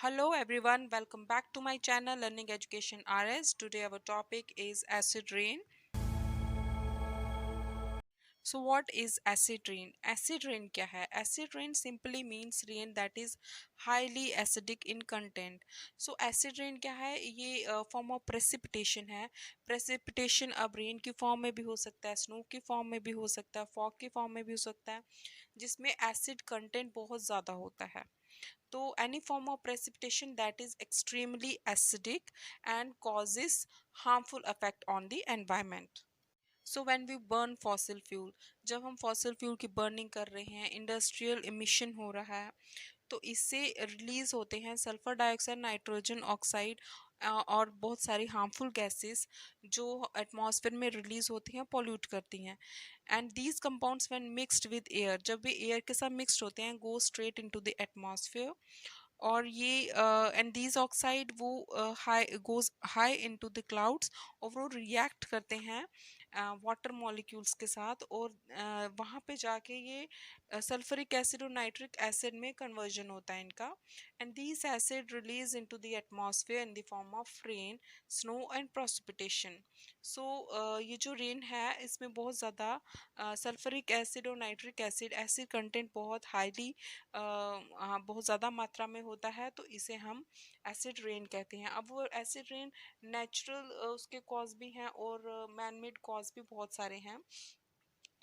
Hello everyone, welcome back to my channel Learning Education RS. Today our topic is acid rain. So what is acid rain? Acid rain क्या है? Acid rain simply means rain that is highly acidic in content. So acid rain क्या है? ये form of precipitation है. Precipitation अब rain की form में भी हो सकता है, snow की form में भी हो सकता है, fog की form में भी हो सकता है, जिसमें acid content बहुत ज़्यादा होता है. तो any form of precipitation that is extremely acidic and causes harmful effect on the environment. So when we burn fossil fuel, जब हम फॉसिल फ्यूल की बर्निंग कर रहे हैं, इंडस्ट्रियल इमिशन हो रहा है, तो इससे रिलीज होते हैं सल्फर डाइऑक्साइड, नाइट्रोजन ऑक्साइड और बहुत सारी हार्मफुल गैसेस जो एटमॉस्फेयर में रिलीज होती हैं, पॉल्यूट करती हैं. And these compounds when mixed with air, जब भी एयर के साथ मिक्सड होते हैं, go straight into the atmosphere. और ये एंड दीज ऑक्साइड वो high goes high into the clouds, और वो रिएक्ट करते हैं वाटर मॉलिक्यूल्स के साथ, और वहाँ पे जाके ये सल्फरिक एसिड और नाइट्रिक एसिड में कन्वर्जन होता है इनका. And these acid release into the atmosphere in the form of rain, snow and precipitation. So ये जो रेन है इसमें बहुत ज़्यादा सल्फरिक एसिड और नाइट्रिक एसिड एसिड कंटेंट बहुत हाईली बहुत ज़्यादा मात्रा में होता है, तो इसे हम एसिड रेन कहते हैं. अब वो एसिड रेन नेचुरल उसके कॉज भी हैं और मैन मेड कॉज भी बहुत सारे हैं.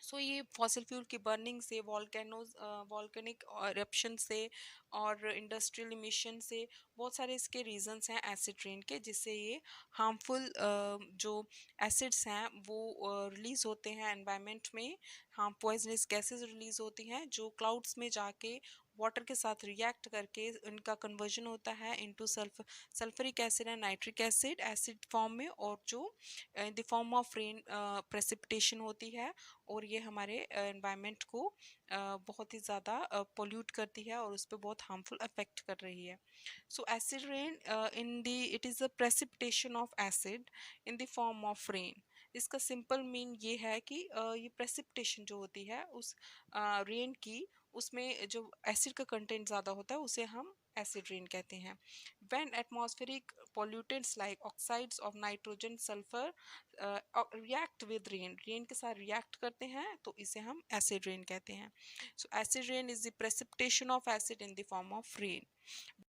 सो ये फॉसिल फ्यूल की बर्निंग से, वॉल्केनोज वॉल्केनिक eruption से और इंडस्ट्रियल इमिशन से बहुत सारे इसके रीजंस हैं एसिड रेन के, जिससे ये हार्मफुल जो एसिड्स हैं वो रिलीज होते हैं एनवायरनमेंट में. हाँ, पॉइजनस गैसेस रिलीज होती हैं जो क्लाउड्स में जाके वाटर के साथ रिएक्ट करके इनका कन्वर्जन होता है into sulphuric acid and nitric acid acid form में, और जो इन the form of rain precipitation होती है, और ये हमारे एनवायरनमेंट को बहुत ही ज़्यादा पोल्यूट करती है और उस पर बहुत हार्मफुल अफेक्ट कर रही है. सो acid rain in the it is a precipitation of acid in the form of rain. इसका सिंपल मीन ये है कि ये प्रेसिपिटेशन जो होती है उस रेन की, उसमें जो एसिड का कंटेंट ज़्यादा होता है उसे हम एसिड रेन कहते हैं. When atmospheric pollutants like oxides of nitrogen, sulphur react with rain, rain के साथ रिएक्ट करते हैं, तो इसे हम एसिड रेन कहते हैं. So acid rain is the precipitation of acid in the form of rain.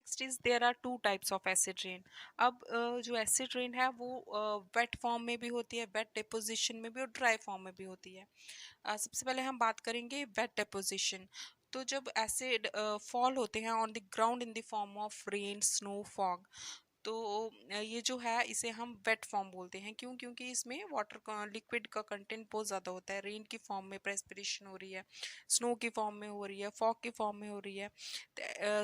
Next is there are two types of acid rain. अब जो एसिड रेन है वो वेट फॉर्म में भी होती है, वेट डिपोजिशन में भी, और ड्राई फॉर्म में भी होती है. सबसे पहले हम बात करेंगे वेट डिपोजिशन. तो जब एसिड फॉल होते हैं on the ground in the form of rain, snow, fog, तो ये जो है इसे हम वेट फॉर्म बोलते हैं. क्यों? क्योंकि इसमें वाटर का, लिक्विड का कंटेंट बहुत ज़्यादा होता है. रेन की फॉर्म में प्रेस्पिरेशन हो रही है, स्नो की फॉर्म में हो रही है, फॉग की फॉर्म में हो रही है.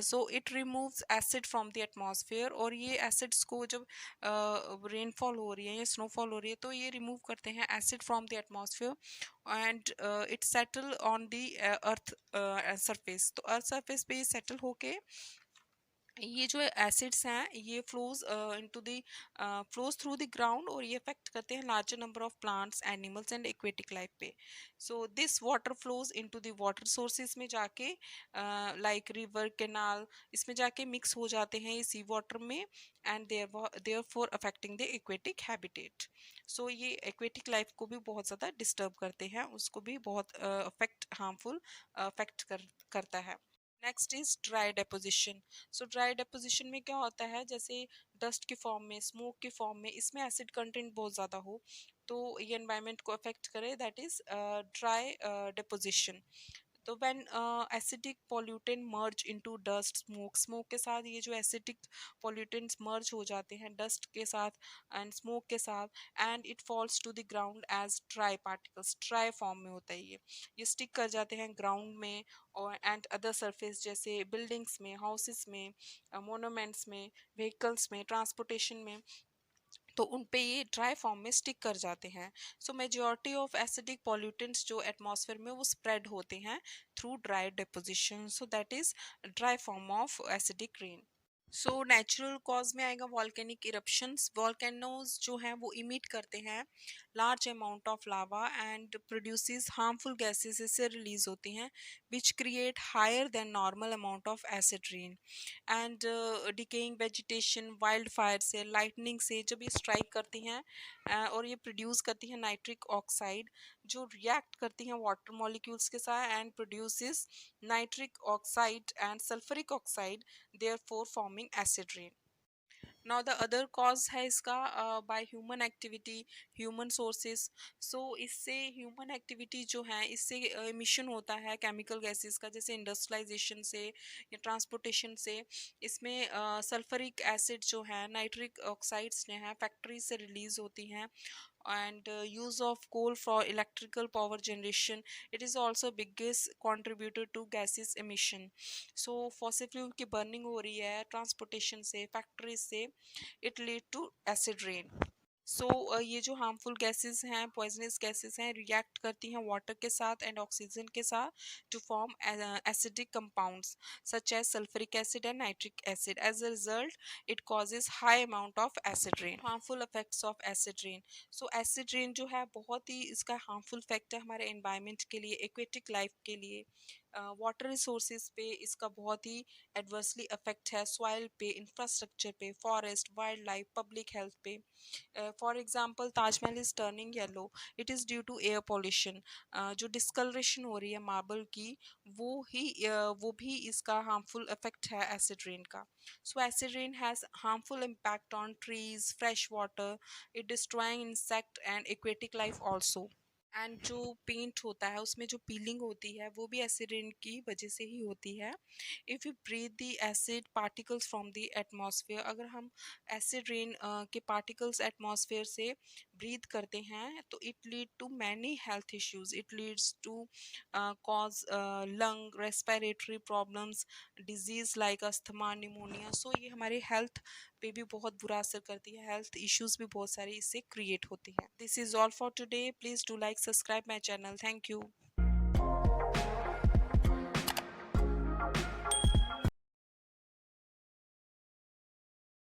So it removes acid from the atmosphere, और ये एसिड्स को जब रेनफॉल हो रही है या स्नोफॉल हो रही है तो ये रिमूव करते हैं acid from the atmosphere, and it settle on the earth surface. तो अर्थ सरफेस पे ये सेटल होके ये जो एसिड्स हैं ये into the flows through the ground, और ये अफेक्ट करते हैं larger number of plants, animals and aquatic life पे. So this water flows into the water sources में जाके, लाइक रिवर, कैनाल, इसमें जाके मिक्स हो जाते हैं ये सी वाटर में, and therefore affecting the aquatic habitat. So ये एक्वेटिक लाइफ को भी बहुत ज़्यादा डिस्टर्ब करते हैं, उसको भी बहुत हार्मफुल अफेक्ट करता है. Next is dry deposition. So dry deposition में क्या होता है, जैसे डस्ट की फॉर्म में, स्मोक की फॉर्म में, इसमें एसिड कंटेंट बहुत ज़्यादा हो तो ये एनवायरनमेंट को अफेक्ट करे, दैट इज ड्राई डेपोजिशन. तो when acidic pollutant merge into dust, smoke, smoke के साथ ये जो एसिडिक पॉल्यूटेंट्स मर्ज हो जाते हैं डस्ट के साथ एंड स्मोक के साथ, and it falls to the ground as dry particles. Dry form में होता है ये स्टिक कर जाते हैं ग्राउंड में और एंड अदर सरफेस, जैसे बिल्डिंग्स में, हाउसेस में, मोनूमेंट्स में, व्हीकल्स में, ट्रांसपोर्टेशन में, तो उन पे ये ड्राई फॉर्म में स्टिक कर जाते हैं. सो मेजॉरिटी ऑफ एसिडिक पॉल्यूटेंट्स जो एटमॉस्फेयर में वो स्प्रेड होते हैं through dry deposition. So that is dry form of acidic rain. So natural cause में आएगा वॉल्केनिक इरप्शंस. वॉल्केनोज जो हैं वो इमिट करते हैं large amount of lava and produces harmful gases इससे रिलीज होती हैं which create higher than normal amount of acid rain and decaying vegetation wildfire से lightning से जब ये strike करती हैं और ये produce करती हैं nitric oxide जो react करती हैं water molecules के साथ and produces nitric oxide and sulfuric oxide therefore forming acid rain. Now the other cause है इसका by human activity human sources so इससे ह्यूमन एक्टिविटी जो है इससे एमिशन होता है केमिकल गैसेस का जैसे इंडस्ट्रियलाइजेशन से या ट्रांसपोर्टेशन से इसमें सल्फरिक एसिड जो है नाइट्रिक ऑक्साइड्स ने है फैक्ट्री से रिलीज होती हैं and use of coal for electrical power generation it is also biggest contributor to gases emission so fossil fuel की burning हो रही है transportation से factories से it lead to acid rain so ये जो हार्मफुल गैसेस हैं पॉइजनस गैसेस हैं रिएक्ट करती हैं वाटर के साथ एंड ऑक्सीजन के साथ to form acidic compounds such as sulphuric acid and nitric acid as a result it causes high amount of acid rain harmful effects of acid rain so acid rain जो है बहुत ही इसका harmful effect है हमारे environment के लिए aquatic life के लिए वाटर रिसोर्सेज पे इसका बहुत ही एडवर्सली इफेक्ट है सॉइल पे इंफ्रास्ट्रक्चर पे forest wild life public health पे for example Taj Mahal is turning yellow it is due to air pollution जो डिस्कलरेशन हो रही है मार्बल की वो भी इसका हार्मफुल इफेक्ट है एसिड रेन का so acid rain has harmful impact on trees fresh water it destroying insect and aquatic life also and जो पेंट होता है उसमें जो पीलिंग होती है वो भी एसिड रेन की वजह से ही होती है if you breathe the acid particles from the atmosphere अगर हम एसिड रेन के पार्टिकल्स एटमॉस्फेयर से ब्रीथ करते हैं तो it lead to many health issues it leads to cause lung respiratory problems disease like asthma pneumonia so ये हमारे health पे भी बहुत बुरा असर करती है हेल्थ इश्यूज भी बहुत सारे इससे क्रिएट होती हैं this is all for today please do like subscribe my channel thank you